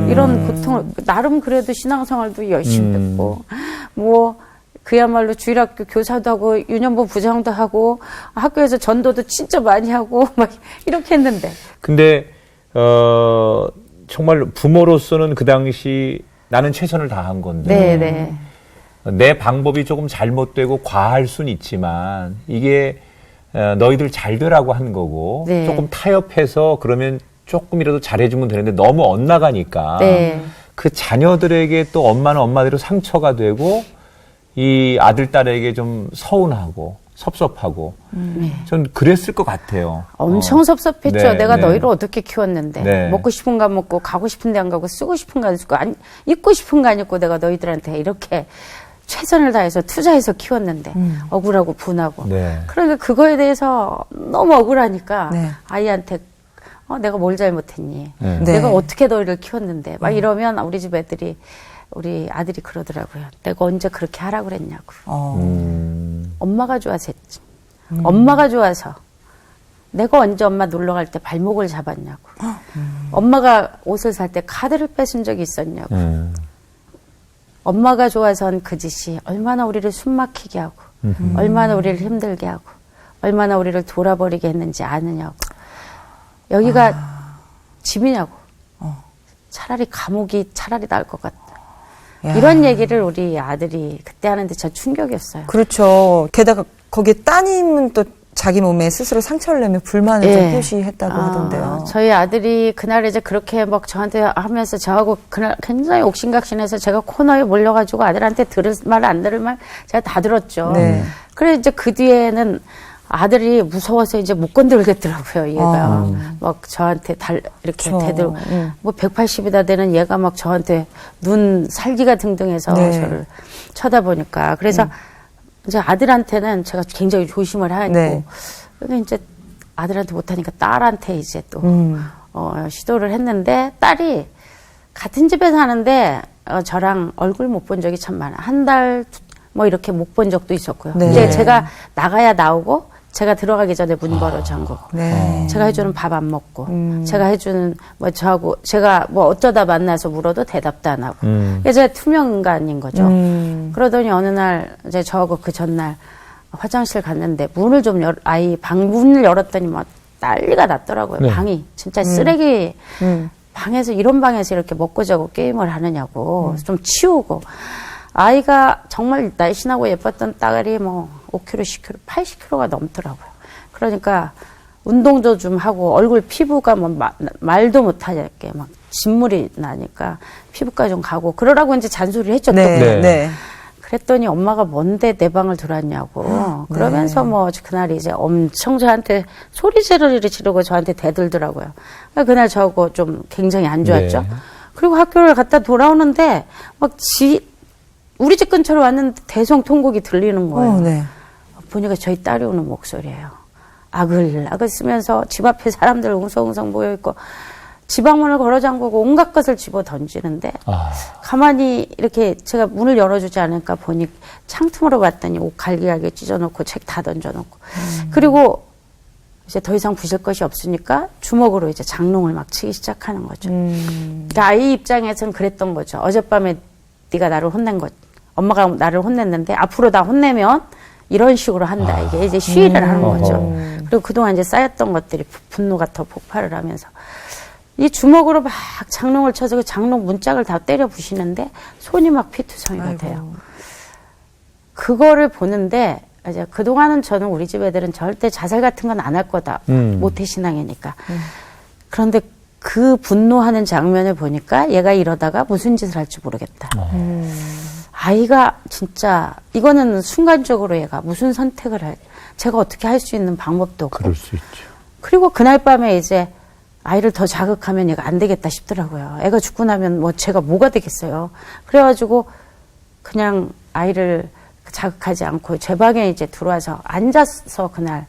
이런 고통을 나름 그래도 신앙생활도 열심히 했고 뭐 그야말로 주일학교 교사도 하고 유년부 부장도 하고 학교에서 전도도 진짜 많이 하고 막 이렇게 했는데 근데 정말 부모로서는 그 당시 나는 최선을 다한 건데 네네 내 방법이 조금 잘못되고 과할 순 있지만 이게 너희들 잘 되라고 한 거고 네. 조금 타협해서 그러면 조금이라도 잘해주면 되는데 너무 엇나가니까 네. 그 자녀들에게 또 엄마는 엄마대로 상처가 되고 이 아들, 딸에게 좀 서운하고 섭섭하고 전 그랬을 것 같아요. 엄청 섭섭했죠. 네, 내가 네. 너희를 어떻게 키웠는데 네. 먹고 싶은 거 안 먹고 가고 싶은 데 안 가고 쓰고 싶은 거 안 쓰고 입고 싶은 거 안 입고 내가 너희들한테 이렇게 최선을 다해서 투자해서 키웠는데 억울하고 분하고 네. 그러니까 그거에 대해서 너무 억울하니까 네. 아이한테 내가 뭘 잘못했니? 네. 내가 어떻게 너희를 키웠는데 막 이러면 우리 집 애들이 우리 아들이 그러더라고요. 내가 언제 그렇게 하라고 그랬냐고. 엄마가 좋아서 했지. 엄마가 좋아서. 내가 언제 엄마 놀러 갈 때 발목을 잡았냐고. 엄마가 옷을 살 때 카드를 뺏은 적이 있었냐고. 엄마가 좋아서는 그 짓이 얼마나 우리를 숨막히게 하고 얼마나 우리를 힘들게 하고 얼마나 우리를 돌아버리게 했는지 아느냐고. 여기가 집이냐고. 차라리 감옥이 차라리 나을 것 같다. 야. 이런 얘기를 우리 아들이 그때 하는데 저 충격이었어요. 그렇죠. 게다가 거기에 따님은 또 자기 몸에 스스로 상처를 내며 불만을 좀 표시했다고 하던데요. 저희 아들이 그날 이제 그렇게 막 저한테 하면서 저하고 그날 굉장히 옥신각신해서 제가 코너에 몰려가지고 아들한테 들을 말 안 들을 말 제가 다 들었죠. 네. 그래 이제 그 뒤에는 아들이 무서워서 이제 못 건들겠더라고요, 얘가. 막 저한테 이렇게 그렇죠. 대들고. 뭐 180이다 되는 얘가 막 저한테 눈 살기가 등등해서 네. 저를 쳐다보니까. 그래서 이제 아들한테는 제가 굉장히 조심을 하고. 네. 근데 이제 아들한테 못하니까 딸한테 이제 또, 시도를 했는데 딸이 같은 집에 사는데 저랑 얼굴 못 본 적이 참 많아. 한 달 뭐 이렇게 못 본 적도 있었고요. 네. 이제 제가 나가야 나오고 제가 들어가기 전에 문 걸어 잠그고 네. 제가 해주는 밥 안 먹고 제가 해주는 뭐 저하고 제가 뭐 어쩌다 만나서 물어도 대답도 안 하고 이제 투명 인간인 거죠. 그러더니 어느 날 이제 저하고 그 전날 화장실 갔는데 문을 좀 아이 방 문을 열었더니 막 난리가 났더라고요. 네. 방이 진짜 쓰레기 방에서 이런 방에서 이렇게 먹고 자고 게임을 하느냐고 좀 치우고 아이가 정말 날씬하고 예뻤던 딸이 뭐 5kg, 10kg, 80kg가 넘더라고요. 그러니까 운동도 좀 하고 얼굴 피부가 뭐 말도 못하게 막 진물이 나니까 피부과 좀 가고 그러라고 이제 잔소리를 했죠. 네. 또. 네. 네. 그랬더니 엄마가 뭔데 내 방을 들어왔냐고. 그러면서 뭐 그날 이제 엄청 저한테 소리 지르고 저한테 대들더라고요. 그러니까 그날 저하고 좀 굉장히 안 좋았죠. 네. 그리고 학교를 갔다 돌아오는데 막 우리 집 근처로 왔는데 대성통곡이 들리는 거예요. 네. 보니까 저희 딸이 오는 목소리예요. 아글아글 쓰면서 집 앞에 사람들 웅성웅성 모여있고 지방문을 걸어 잠그고 온갖 것을 집어 던지는데 가만히 이렇게 제가 문을 열어주지 않을까 보니 창틈으로 봤더니 옷 갈기갈기 찢어놓고 책 다 던져놓고 그리고 이제 더 이상 부실 것이 없으니까 주먹으로 이제 장롱을 막 치기 시작하는 거죠. 그러니까 아이 입장에서는 그랬던 거죠. 어젯밤에 네가 나를 혼낸 것, 엄마가 나를 혼냈는데 앞으로 나 혼내면 이런 식으로 한다. 이게 이제 시위를 하는 거죠. 그리고 그동안 이제 쌓였던 것들이 분노가 더 폭발을 하면서 이 주먹으로 막 장롱을 쳐서 그 장롱 문짝을 다 때려 부시는데 손이 막 피투성이가 돼요. 그거를 보는데 이제 그동안은 저는 우리 집 애들은 절대 자살 같은 건 안 할 거다. 모태신앙이니까. 그런데 그 분노하는 장면을 보니까 얘가 이러다가 무슨 짓을 할지 모르겠다. 아이가 진짜 이거는 순간적으로 얘가 무슨 선택을 할 제가 어떻게 할 수 있는 방법도 없고. 그럴 수 있죠. 그리고 그날 밤에 이제 아이를 더 자극하면 얘가 안 되겠다 싶더라고요. 애가 죽고 나면 뭐 제가 뭐가 되겠어요. 그래가지고 그냥 아이를 자극하지 않고 제 방에 이제 들어와서 앉아서 그날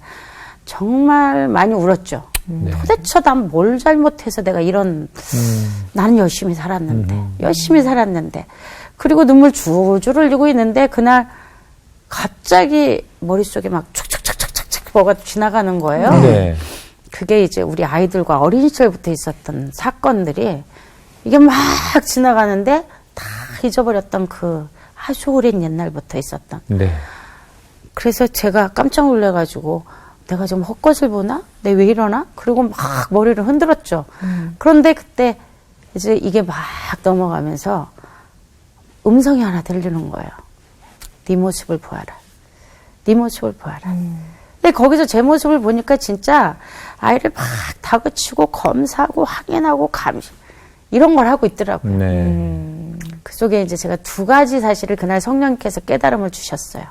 정말 많이 울었죠. 도대체 난 뭘 잘못해서 내가 이런 나는 열심히 살았는데 그리고 눈물 줄줄 흘리고 있는데 그날 갑자기 머릿속에 막 촉촉촉촉촉 뭐가 지나가는 거예요. 네. 그게 이제 우리 아이들과 어린 시절부터 있었던 사건들이 이게 막 지나가는데 다 잊어버렸던 그 아주 오랜 옛날부터 있었던. 네. 그래서 제가 깜짝 놀래가지고 내가 좀 헛것을 보나? 내 왜 이러나? 그리고 막 머리를 흔들었죠. 그런데 그때 이제 이게 막 넘어가면서 음성이 하나 들리는 거예요. 네 모습을 보아라. 네 모습을 보아라. 근데 거기서 제 모습을 보니까 진짜 아이를 막 다그치고 검사하고 확인하고 감시 이런 걸 하고 있더라고요. 네. 그 속에 이제 제가 두 가지 사실을 그날 성령께서 깨달음을 주셨어요.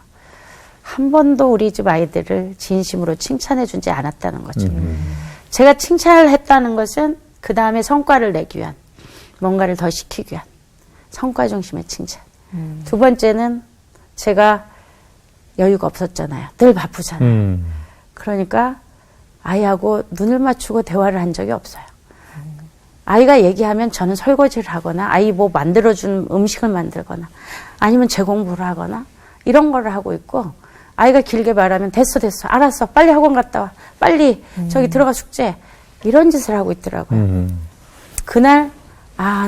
한 번도 우리 집 아이들을 진심으로 칭찬해 주지 않았다는 거죠. 제가 칭찬을 했다는 것은 그 다음에 성과를 내기 위한 뭔가를 더 시키기 위한 성과 중심의 칭찬. 두 번째는 제가 여유가 없었잖아요. 늘 바쁘잖아요. 그러니까 아이하고 눈을 맞추고 대화를 한 적이 없어요. 아이가 얘기하면 저는 설거지를 하거나 아이 뭐 만들어준 음식을 만들거나 아니면 제 공부를 하거나 이런 거를 하고 있고 아이가 길게 말하면 됐어 알았어 빨리 학원 갔다 와 빨리 저기 들어가 숙제 이런 짓을 하고 있더라고요. 그날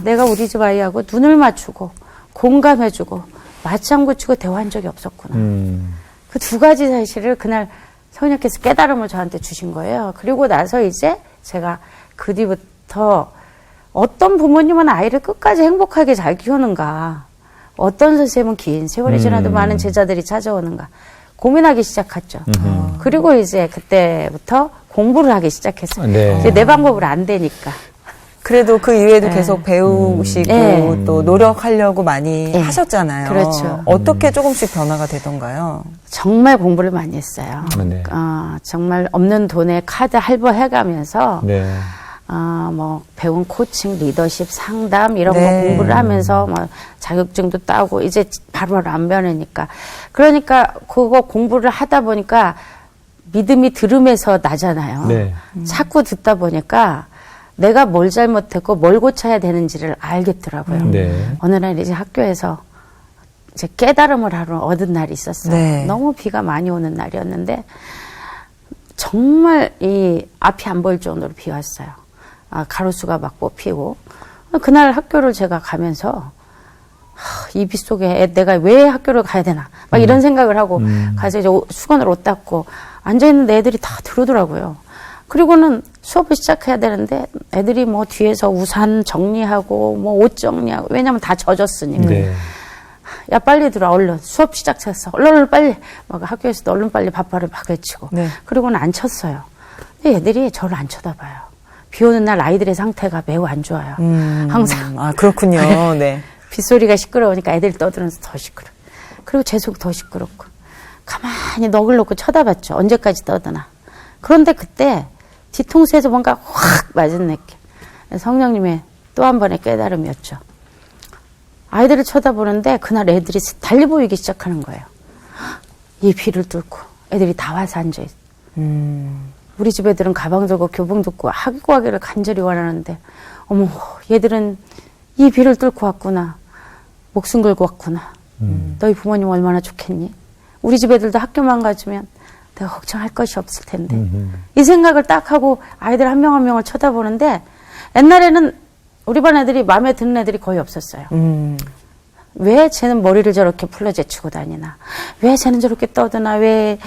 내가 우리 집 아이하고 눈을 맞추고 공감해주고 맞장구 치고 대화한 적이 없었구나. 그 두 가지 사실을 그날 성령께서 깨달음을 저한테 주신 거예요. 그리고 나서 이제 제가 그 뒤부터 어떤 부모님은 아이를 끝까지 행복하게 잘 키우는가, 어떤 선생님은 긴 세월이 지나도 많은 제자들이 찾아오는가 고민하기 시작했죠. 그리고 이제 그때부터 공부를 하기 시작했어요. 네. 이제 내 방법으로 안 되니까. 그래도 그 이후에도 계속 배우시고 또 노력하려고 많이 하셨잖아요. 그렇죠. 어떻게 조금씩 변화가 되던가요? 정말 공부를 많이 했어요. 네. 정말 없는 돈에 카드 할부해가면서 네. 뭐 배운 코칭, 리더십, 상담 이런 거 네. 공부를 하면서 뭐 자격증도 따고 이제 바로바로 안 변하니까 그러니까 그거 공부를 하다 보니까 믿음이 들음에서 나잖아요. 네. 자꾸 듣다 보니까 내가 뭘 잘못했고 뭘 고쳐야 되는지를 알겠더라고요. 네. 어느 날 이제 학교에서 이제 깨달음을 하러 얻은 날이 있었어요. 네. 너무 비가 많이 오는 날이었는데 정말 이 앞이 안 보일 정도로 비 왔어요. 가로수가 막 뽑히고 그날 학교를 제가 가면서 이 비 속에 내가 왜 학교를 가야 되나 막 이런 생각을 하고 가서 이제 수건을 옷 닦고 앉아있는 애들이 다 들어오더라고요. 그리고는 수업을 시작해야 되는데 애들이 뭐 뒤에서 우산 정리하고 뭐 옷 정리하고 왜냐면 다 젖었으니까. 네. 야 빨리 들어 얼른 수업 시작했어 얼른 빨리 막 학교에서도 얼른 빨리 밥벌을 막 외치고 네. 그리고는 안 쳤어요. 근데 애들이 저를 안 쳐다봐요. 비 오는 날 아이들의 상태가 매우 안 좋아요. 항상 그렇군요. 네. 빗소리가 시끄러우니까 애들이 떠들면서 더 시끄러. 그리고 제 속이 더 시끄럽고. 가만히 넋을 놓고 쳐다봤죠. 언제까지 떠드나. 그런데 그때 뒤통수에서 뭔가 확 맞은 느낌. 성령님의 또 한 번의 깨달음이었죠. 아이들을 쳐다보는데 그날 애들이 달리 보이기 시작하는 거예요. 이 비를 뚫고 애들이 다 와서 앉아있어. 우리 집 애들은 가방 들고 교복 듣고 학교 가기를 간절히 원하는데 어머 얘들은 이 비를 뚫고 왔구나. 목숨 걸고 왔구나. 너희 부모님 얼마나 좋겠니? 우리 집 애들도 학교만 가주면 내가 걱정할 것이 없을 텐데. 이 생각을 딱 하고 아이들 한 명 한 명을 쳐다보는데 옛날에는 우리 반 애들이 마음에 드는 애들이 거의 없었어요. 왜 쟤는 머리를 저렇게 풀러제치고 다니나? 왜 쟤는 저렇게 떠드나? 왜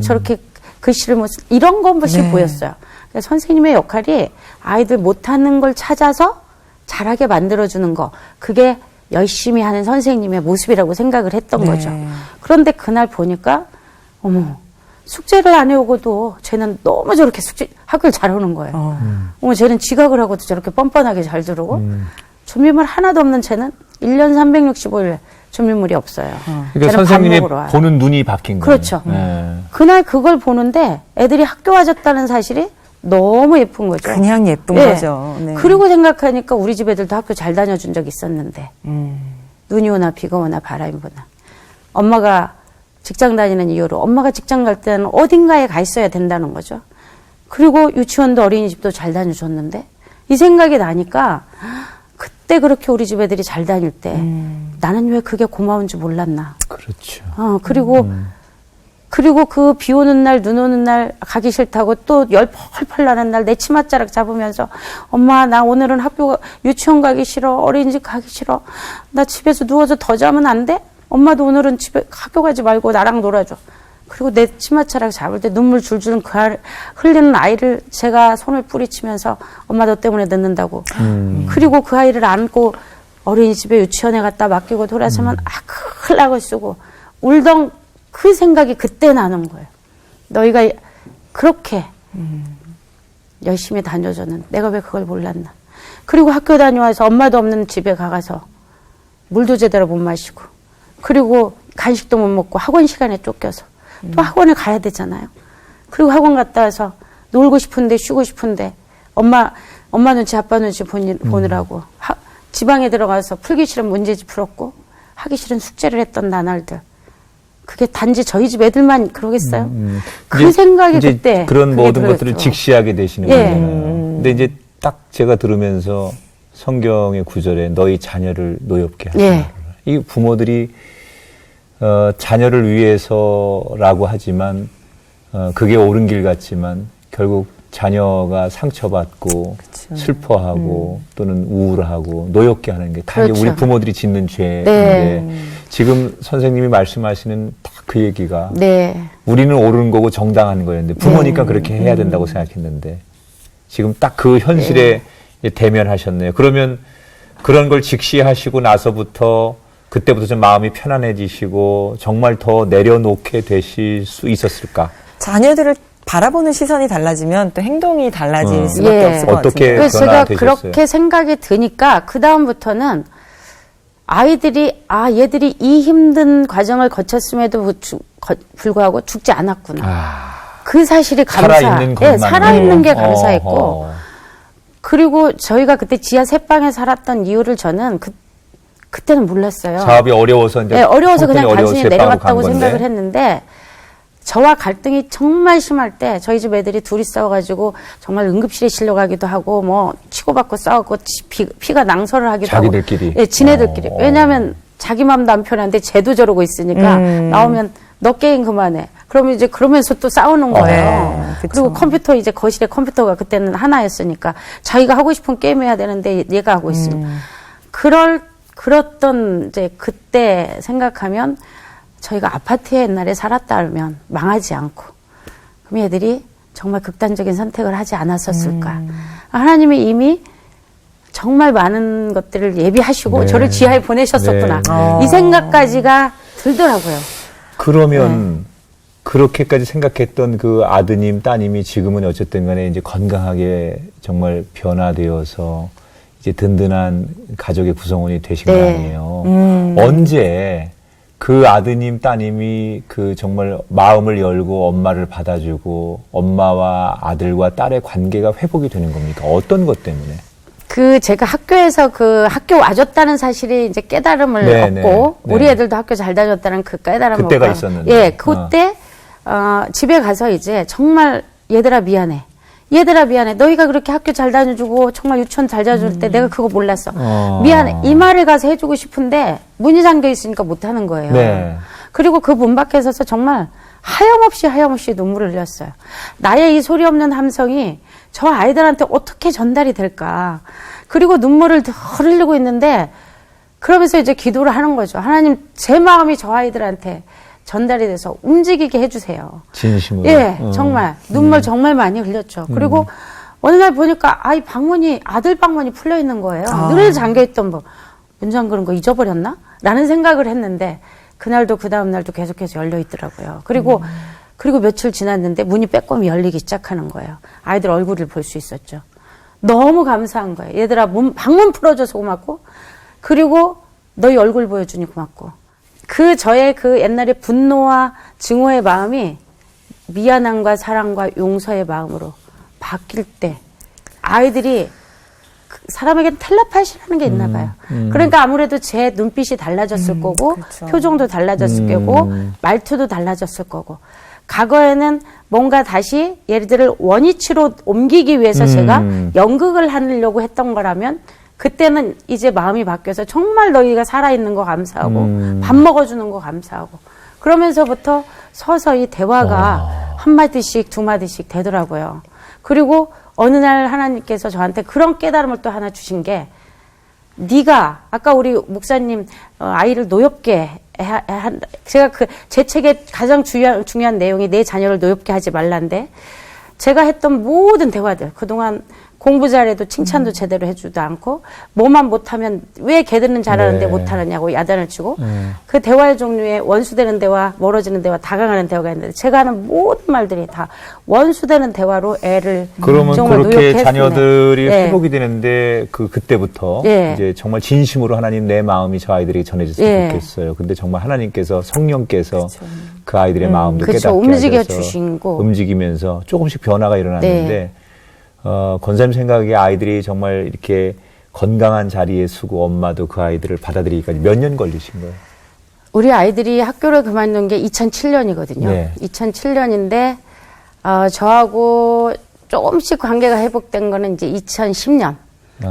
저렇게 글씨를 못 이런 거 한 번씩 보였어요. 그러니까 선생님의 역할이 아이들 못하는 걸 찾아서 잘하게 만들어주는 거. 그게 열심히 하는 선생님의 모습이라고 생각을 했던 거죠. 그런데 그날 보니까 어머 숙제를 안 해오고도 쟤는 너무 저렇게 학교를 잘하는 거예요. 어머 쟤는 지각을 하고도 저렇게 뻔뻔하게 잘 들어오고 준비물 하나도 없는 쟤는 1년 365일 준비물이 없어요. 그러니까 선생님이 보는 눈이 바뀐 거예요. 그렇죠. 그날 그걸 보는데 애들이 학교 와줬다는 사실이 너무 예쁜 거죠. 그냥 예쁜 거죠. 네. 그리고 생각하니까 우리 집 애들도 학교 잘 다녀준 적이 있었는데 눈이 오나 비가 오나 바람이 부나 엄마가 직장 다니는 이유로 엄마가 직장 갈 때는 어딘가에 가 있어야 된다는 거죠. 그리고 유치원도 어린이집도 잘 다녀줬는데 이 생각이 나니까 그때 그렇게 우리 집 애들이 잘 다닐 때 나는 왜 그게 고마운 줄 몰랐나. 그렇죠. 그리고 그 비 오는 날, 눈 오는 날 가기 싫다고 또 열 펄펄 나는 날 내 치맛자락 잡으면서 엄마 나 오늘은 유치원 가기 싫어. 어린이집 가기 싫어. 나 집에서 누워서 더 자면 안 돼? 엄마도 오늘은 학교 가지 말고 나랑 놀아줘. 그리고 내 치맛자락 잡을 때 눈물 줄줄 흘리는 아이를 제가 손을 뿌리치면서 엄마 너 때문에 늦는다고. 그리고 그 아이를 안고 어린이집에 유치원에 갖다 맡기고 돌아서면 큰일 나고 쓰고 울던 그 생각이 그때 나는 거예요. 너희가 그렇게 열심히 다녀줬는데 내가 왜 그걸 몰랐나. 그리고 학교 다녀와서 엄마도 없는 집에 가서 물도 제대로 못 마시고 그리고 간식도 못 먹고 학원 시간에 쫓겨서 또 학원을 가야 되잖아요. 그리고 학원 갔다 와서 놀고 싶은데 쉬고 싶은데 엄마 눈치 아빠 눈치 보느라고 지방에 들어가서 풀기 싫은 문제집 풀었고 하기 싫은 숙제를 했던 나날들. 그게 단지 저희 집 애들만 그러겠어요? 그 생각이 이제 그때 그런 모든 들었죠. 것들을 직시하게 되시는 거잖아요. 근데 이제 딱 제가 들으면서 성경의 구절에 너희 자녀를 노엽게 하시라. 이 부모들이 자녀를 위해서라고 하지만 그게 옳은 길 같지만 결국 자녀가 상처받고 그쵸. 슬퍼하고 또는 우울하고 노엽게 하는 게 다 그렇죠. 우리 부모들이 짓는 죄인데 지금 선생님이 말씀하시는 딱 그 얘기가 우리는 옳은 거고 정당한 거였는데 부모니까 그렇게 해야 된다고 생각했는데 지금 딱 그 현실에 대면하셨네요. 그러면 그런 걸 직시하시고 나서부터 그때부터 좀 마음이 편안해지시고 정말 더 내려놓게 되실 수 있었을까? 자녀들을 바라보는 시선이 달라지면 또 행동이 달라질 수밖에 없을 것 어떻게 같은데. 그래서 제가 그렇게 생각이 드니까 그 다음부터는 아이들이 얘들이 이 힘든 과정을 거쳤음에도 불구하고 죽지 않았구나. 그 사실이 살아있는 게 감사했고 그리고 저희가 그때 지하 셋방에 살았던 이유를 저는 그때는 몰랐어요. 사업이 어려워서 이제 어려워서 그냥 단순히 내려갔다고 생각을 했는데 저와 갈등이 정말 심할 때 저희 집 애들이 둘이 싸워가지고 정말 응급실에 실려가기도 하고 뭐 치고받고 싸우고 피가 낭설을 하기도 자기들끼리. 하고 지네들끼리. 왜냐하면 자기 맘도 안 편한데 쟤도 저러고 있으니까 나오면 너 게임 그만해. 그러면 이제 그러면서 또 싸우는 거예요. 그리고 컴퓨터 이제 거실에 컴퓨터가 그때는 하나였으니까 자기가 하고 싶은 게임 해야 되는데 얘가 하고 있으니까 그랬던 이제 그때 생각하면 저희가 아파트에 옛날에 살았다 하면 망하지 않고 그럼 얘들이 정말 극단적인 선택을 하지 않았었을까. 하나님이 이미 정말 많은 것들을 예비하시고 저를 지하에 보내셨었구나. 이 생각까지가 들더라고요. 그러면 그렇게까지 생각했던 그 아드님, 따님이 지금은 어쨌든 간에 이제 건강하게 정말 변화되어서 이제 든든한 가족의 구성원이 되신 거 아니에요. 언제 그 아드님, 따님이 그 정말 마음을 열고 엄마를 받아주고 엄마와 아들과 딸의 관계가 회복이 되는 겁니까? 어떤 것 때문에? 제가 학교에서 학교 와줬다는 사실이 이제 깨달음을 네, 얻고, 네. 우리 애들도 학교 잘 다녔다는 그 깨달음을 그때가 얻고. 있었는데. 예, 그때, 집에 가서 이제 정말 얘들아 미안해. 얘들아 미안해. 너희가 그렇게 학교 잘 다녀주고 정말 유치원 잘 다녀줄 때 내가 그거 몰랐어. 미안해. 이 말을 가서 해주고 싶은데 문이 잠겨 있으니까 못하는 거예요. 네. 그리고 그 문 밖에 서서 정말 하염없이 눈물을 흘렸어요. 나의 이 소리 없는 함성이 저 아이들한테 어떻게 전달이 될까. 그리고 눈물을 더 흘리고 있는데 그러면서 이제 기도를 하는 거죠. 하나님, 제 마음이 저 아이들한테 전달이 돼서 움직이게 해주세요. 진심으로. 예, 정말 눈물 정말 많이 흘렸죠. 그리고 어느 날 보니까 아들 방문이 풀려 있는 거예요. 늘 잠겨 있던 문 잠그는 거 잊어버렸나? 라는 생각을 했는데 그날도 그 다음 날도 계속해서 열려 있더라고요. 그리고 며칠 지났는데 문이 빼꼼히 열리기 시작하는 거예요. 아이들 얼굴을 볼 수 있었죠. 너무 감사한 거예요. 얘들아, 방문 풀어줘서 고맙고, 그리고 너희 얼굴 보여주니 고맙고. 저의 옛날의 분노와 증오의 마음이 미안함과 사랑과 용서의 마음으로 바뀔 때 아이들이 사람에겐 텔레파시라는 게 있나 봐요. 그러니까 아무래도 제 눈빛이 달라졌을 거고, 그렇죠. 표정도 달라졌을 거고, 말투도 달라졌을 거고. 과거에는 뭔가 다시 얘들을 원위치로 옮기기 위해서 제가 연극을 하려고 했던 거라면, 그때는 이제 마음이 바뀌어서 정말 너희가 살아있는 거 감사하고 밥 먹어주는 거 감사하고 그러면서부터 서서히 대화가 한마디씩 두 마디씩 되더라고요. 그리고 어느 날 하나님께서 저한테 그런 깨달음을 또 하나 주신 게, 네가 아까 우리 목사님 아이를 노엽게 제가 제 책의 가장 중요한 내용이 내 자녀를 노엽게 하지 말란데, 제가 했던 모든 대화들, 그동안 공부 잘해도 칭찬도 제대로 해주지도 않고, 뭐만 못하면 왜 걔들은 잘하는데 네. 못하느냐고 야단을 치고, 그 대화의 종류에 원수되는 대화, 멀어지는 대화, 다가가는 대화가 있는데, 제가 하는 모든 말들이 다 원수되는 대화로 애를 그러면 정말 그렇게 노엽게 자녀들이 했네. 회복이 되는데 그때부터 예. 이제 정말 진심으로 하나님, 내 마음이 저 아이들에게 전해졌으면 예. 좋겠어요. 근데 정말 하나님께서, 성령께서 그 아이들의 마음도 그쵸. 깨닫게 움직여 하셔서 주시고. 움직이면서 조금씩 변화가 일어났는데 네. 권사님 생각에 아이들이 정말 이렇게 건강한 자리에 서고 엄마도 그 아이들을 받아들이기까지 몇 년 걸리신 거예요? 우리 아이들이 학교를 그만둔 게 2007년이거든요. 네. 2007년인데 저하고 조금씩 관계가 회복된 거는 이제 2010년.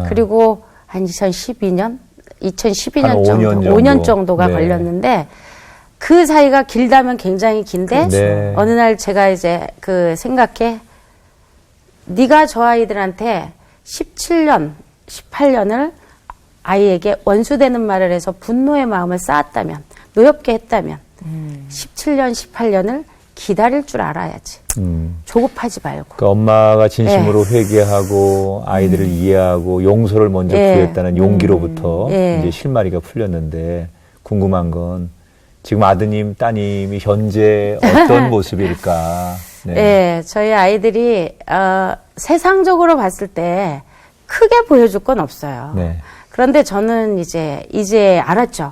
그리고 한 2012년 한 정도, 5년 정도가 네. 걸렸는데, 그 사이가 길다면 굉장히 긴데, 네. 어느 날 제가 이제 생각해, 네가 저 아이들한테 17년, 18년을 아이에게 원수되는 말을 해서 분노의 마음을 쌓았다면, 노엽게 했다면, 17년, 18년을 기다릴 줄 알아야지. 조급하지 말고. 그 엄마가 진심으로 회개하고 아이들을 이해하고 용서를 먼저 구했다는 용기로부터 이제 실마리가 풀렸는데, 궁금한 건 지금 아드님, 따님이 현재 어떤 모습일까? 네. 네, 저희 아이들이 세상적으로 봤을 때 크게 보여줄 건 없어요. 네. 그런데 저는 이제 알았죠.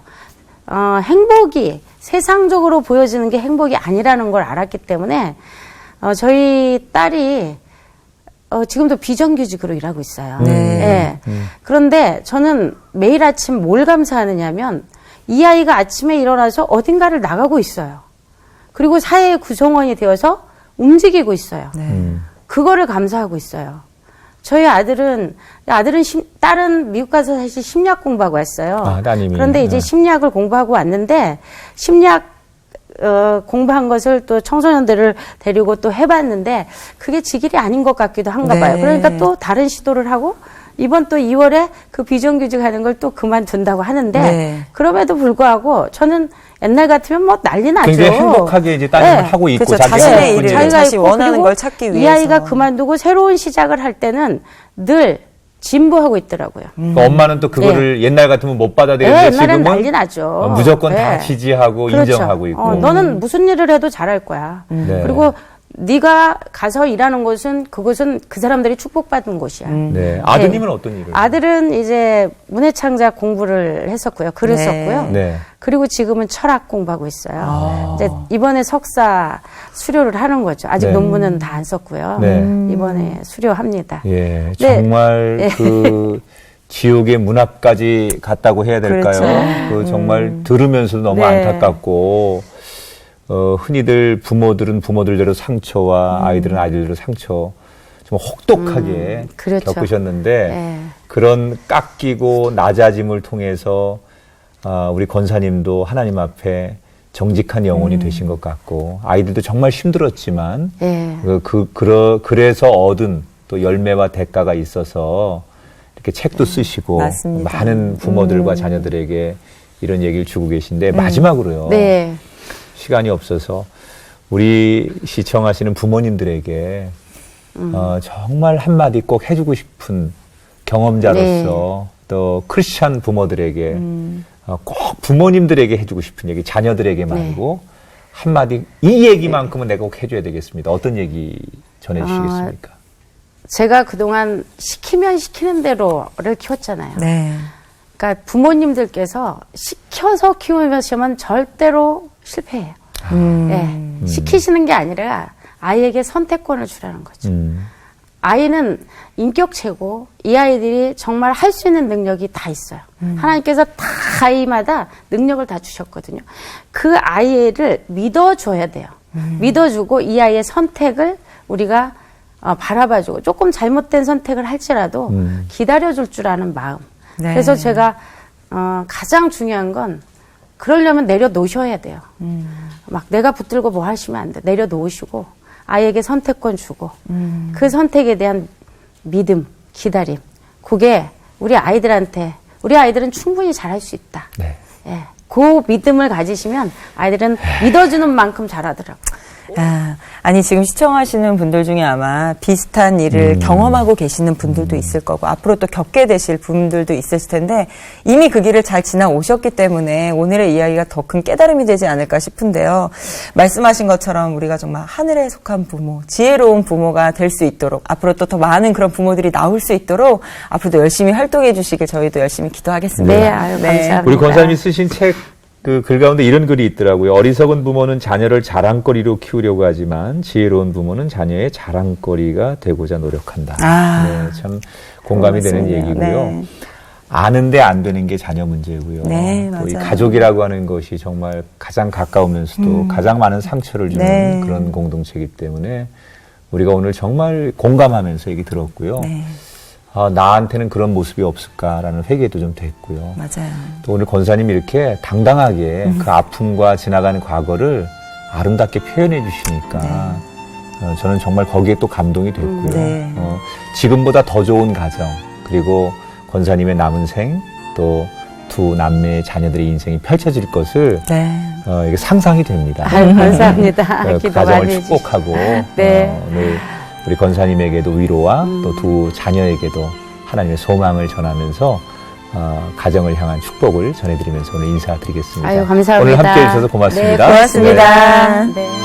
행복이 세상적으로 보여지는 게 행복이 아니라는 걸 알았기 때문에 저희 딸이 지금도 비정규직으로 일하고 있어요. 네. 그런데 저는 매일 아침 뭘 감사하느냐면, 이 아이가 아침에 일어나서 어딘가를 나가고 있어요. 그리고 사회의 구성원이 되어서 움직이고 있어요. 그거를 감사하고 있어요. 저희 딸은 미국 가서 사실 심리학 공부하고 왔어요. 아, 따님이. 그런데 이제 심리학을 공부하고 왔는데, 심리학 공부한 것을 또 청소년들을 데리고 또 해봤는데, 그게 지 길이 아닌 것 같기도 한가 봐요. 네. 그러니까 또 다른 시도를 하고, 이번 또 2월에 그 비정규직 하는 걸 또 그만둔다고 하는데, 네. 그럼에도 불구하고 저는 옛날 같으면 뭐 난리 나죠. 굉장히 행복하게 이제 따님을 하고 있고, 그렇죠. 자기가 자신의 하고 일을 있고. 자기가 자신이 있고, 원하는 그리고 걸 찾기 이 위해서. 아이가 그만두고 새로운 시작을 할 때는 늘 진보하고 있더라고요. 그러니까 엄마는 또 그거를 옛날 같으면 못 받아들이는데 네, 옛날엔 지금은 난리 나죠. 무조건 다 네. 지지하고 그렇죠. 인정하고 있고. 너는 무슨 일을 해도 잘할 거야. 네. 그리고 네가 가서 일하는 곳은 그곳은 그 사람들이 축복받은 곳이야. 네. 아드님은 어떤 일을? 아들은 이제 문해창작 공부를 했었고요. 글을 네. 썼고요. 네. 그리고 지금은 철학 공부하고 있어요. 이제 이번에 석사 수료를 하는 거죠. 아직 네. 논문은 다 안 썼고요. 네. 이번에 수료합니다. 예, 네. 정말 네. 그 지옥의 문 앞까지 갔다고 해야 될까요? 그렇죠. 그 정말 들으면서도 너무 네. 안타깝고, 흔히들 부모들은 부모들대로 상처와 아이들은 아이들대로 상처, 정말 혹독하게 그렇죠. 겪으셨는데, 네. 그런 깎이고 낮아짐을 통해서 우리 권사님도 하나님 앞에 정직한 영혼이 되신 것 같고, 아이들도 정말 힘들었지만, 네. 그래서 얻은 또 열매와 대가가 있어서 이렇게 책도 쓰시고, 맞습니다. 많은 부모들과 자녀들에게 이런 얘기를 주고 계신데, 마지막으로요. 네. 시간이 없어서 우리 시청하시는 부모님들에게 정말 한마디 꼭 해주고 싶은 경험자로서 또 크리스찬 부모들에게 꼭 부모님들에게 해주고 싶은 얘기, 자녀들에게 말고 한마디, 이 얘기만큼은 내가 꼭 해줘야 되겠습니다. 어떤 얘기 전해주시겠습니까? 제가 그동안 시키면 시키는 대로를 키웠잖아요. 네. 그러니까 부모님들께서 시켜서 키우시면 절대로 실패해요. 네. 시키시는 게 아니라 아이에게 선택권을 주라는 거죠. 아이는 인격체고 이 아이들이 정말 할 수 있는 능력이 다 있어요. 하나님께서 다 아이마다 능력을 다 주셨거든요. 그 아이를 믿어줘야 돼요. 믿어주고 이 아이의 선택을 우리가 바라봐주고 조금 잘못된 선택을 할지라도 기다려줄 줄 아는 마음. 네. 그래서 제가 가장 중요한 건 그러려면 내려놓으셔야 돼요. 막 내가 붙들고 뭐 하시면 안 돼. 내려놓으시고 아이에게 선택권 주고 그 선택에 대한 믿음, 기다림. 그게 우리 아이들은 충분히 잘할 수 있다. 네. 예. 그 믿음을 가지시면 아이들은 믿어주는 만큼 잘하더라고요. 아니 지금 시청하시는 분들 중에 아마 비슷한 일을 경험하고 계시는 분들도 있을 거고 앞으로 또 겪게 되실 분들도 있으실 텐데 이미 그 길을 잘 지나오셨기 때문에 오늘의 이야기가 더 큰 깨달음이 되지 않을까 싶은데요. 말씀하신 것처럼 우리가 정말 하늘에 속한 부모, 지혜로운 부모가 될 수 있도록 앞으로 또 더 많은 그런 부모들이 나올 수 있도록 앞으로도 열심히 활동해 주시길 저희도 열심히 기도하겠습니다. 네, 아유, 감사합니다. 우리 권사님이 쓰신 책 그 글 가운데 이런 글이 있더라고요. 어리석은 부모는 자녀를 자랑거리로 키우려고 하지만 지혜로운 부모는 자녀의 자랑거리가 되고자 노력한다. 네, 참 공감이 되는 얘기고요. 네. 아는데 안 되는 게 자녀 문제고요. 네, 또 이 맞아요. 가족이라고 하는 것이 정말 가장 가까우면서도 가장 많은 상처를 주는 네. 그런 공동체이기 때문에 우리가 오늘 정말 공감하면서 얘기 들었고요. 네, 나한테는 그런 모습이 없을까라는 회개도 좀 됐고요. 맞아요. 또 오늘 권사님이 이렇게 당당하게 그 아픔과 지나가는 과거를 아름답게 표현해 주시니까 저는 정말 거기에 또 감동이 됐고요. 네. 지금보다 더 좋은 가정 그리고 권사님의 남은 생 또 두 남매의 자녀들의 인생이 펼쳐질 것을 네. 이게 상상이 됩니다. 아유, 감사합니다. 기도 가정을 많이 해주시고. 축복하고 네. 오늘 우리 권사님에게도 위로와 또 두 자녀에게도 하나님의 소망을 전하면서 가정을 향한 축복을 전해드리면서 오늘 인사드리겠습니다. 아유, 감사합니다. 오늘 함께해 주셔서 고맙습니다. 네, 고맙습니다. 네.